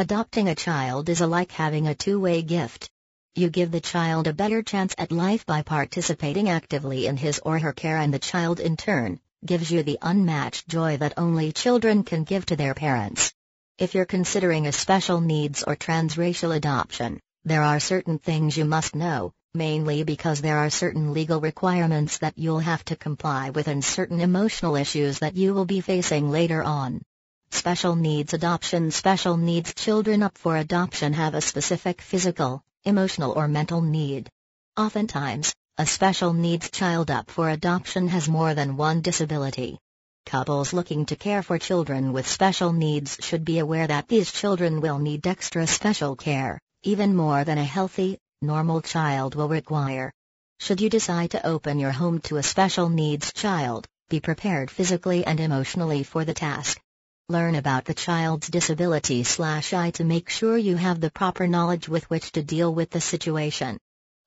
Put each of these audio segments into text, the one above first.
Adopting a child is like having a two-way gift. You give the child a better chance at life by participating actively in his or her care, and the child in turn gives you the unmatched joy that only children can give to their parents. If you're considering a special needs or transracial adoption, there are certain things you must know, mainly because there are certain legal requirements that you'll have to comply with and certain emotional issues that you will be facing later on. Special needs adoption. Special needs children up for adoption have a specific physical, emotional or mental need. Oftentimes, a special needs child up for adoption has more than one disability. Couples looking to care for children with special needs should be aware that these children will need extra special care, even more than a healthy, normal child will require. Should you decide to open your home to a special needs child, be prepared physically and emotionally for the task. Learn about the child's disability/I to make sure you have the proper knowledge with which to deal with the situation.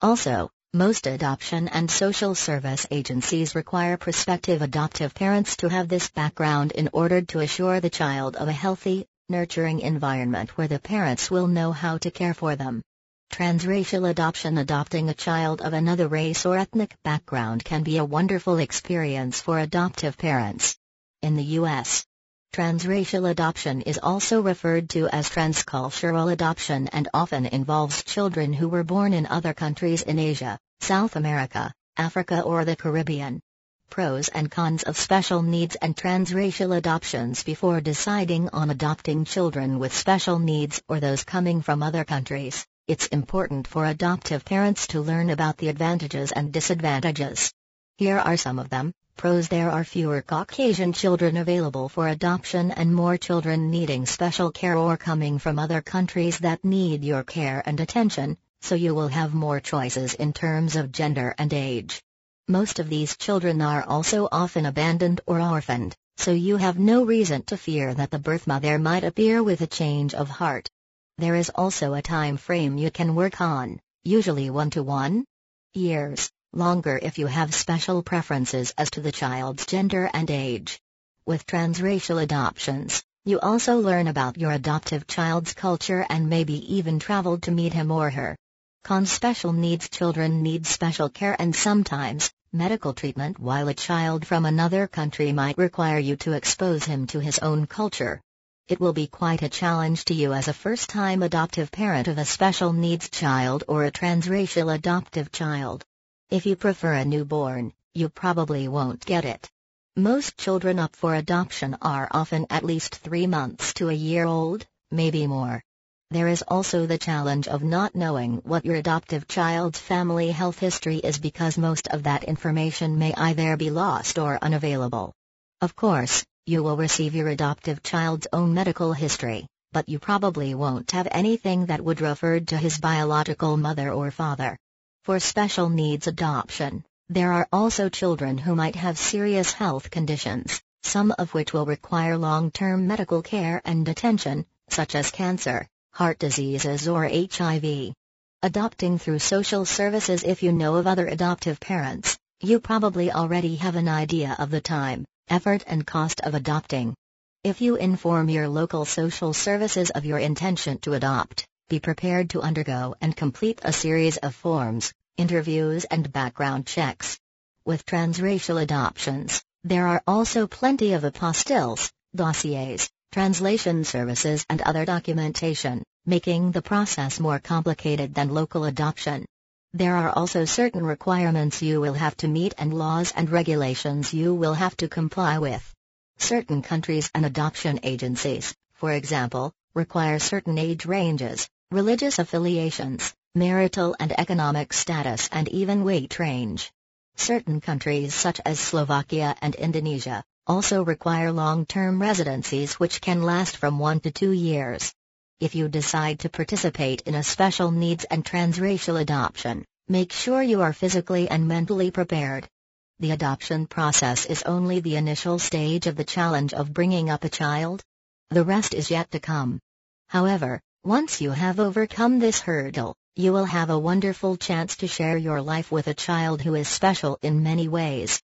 Also, most adoption and social service agencies require prospective adoptive parents to have this background in order to assure the child of a healthy, nurturing environment where the parents will know how to care for them. Transracial adoption. Adopting a child of another race or ethnic background can be a wonderful experience for adoptive parents. In the U.S., transracial adoption is also referred to as transcultural adoption and often involves children who were born in other countries in Asia, South America, Africa or the Caribbean. Pros and cons of special needs and transracial adoptions. Before deciding on adopting children with special needs or those coming from other countries, it's important for adoptive parents to learn about the advantages and disadvantages. Here are some of them. Pros: there are fewer Caucasian children available for adoption and more children needing special care or coming from other countries that need your care and attention, so you will have more choices in terms of gender and age. Most of these children are also often abandoned or orphaned, so you have no reason to fear that the birth mother might appear with a change of heart. There is also a time frame you can work on, usually 1 to 1 years. Longer if you have special preferences as to the child's gender and age. With transracial adoptions, you also learn about your adoptive child's culture and maybe even travel to meet him or her. Cons: special needs children need special care and sometimes medical treatment, while a child from another country might require you to expose him to his own culture. It will be quite a challenge to you as a first-time adoptive parent of a special needs child or a transracial adoptive child. If you prefer a newborn, you probably won't get it. Most children up for adoption are often at least 3 months to a year old, maybe more. There is also the challenge of not knowing what your adoptive child's family health history is, because most of that information may either be lost or unavailable. Of course, you will receive your adoptive child's own medical history, but you probably won't have anything that would refer to his biological mother or father. For special needs adoption, there are also children who might have serious health conditions, some of which will require long-term medical care and attention, such as cancer, heart diseases or HIV. Adopting through social services. If you know of other adoptive parents, you probably already have an idea of the time, effort and cost of adopting. If you inform your local social services of your intention to adopt, be prepared to undergo and complete a series of forms, interviews and background checks. With transracial adoptions, there are also plenty of apostilles, dossiers, translation services and other documentation, making the process more complicated than local adoption. There are also certain requirements you will have to meet and laws and regulations you will have to comply with. Certain countries and adoption agencies, for example, require certain age ranges, religious affiliations, marital and economic status and even weight range. Certain countries such as Slovakia and Indonesia also require long-term residencies which can last from 1 to 2 years. If you decide to participate in a special needs and transracial adoption, make sure you are physically and mentally prepared. The adoption process is only the initial stage of the challenge of bringing up a child. The rest is yet to come. However, once you have overcome this hurdle, you will have a wonderful chance to share your life with a child who is special in many ways.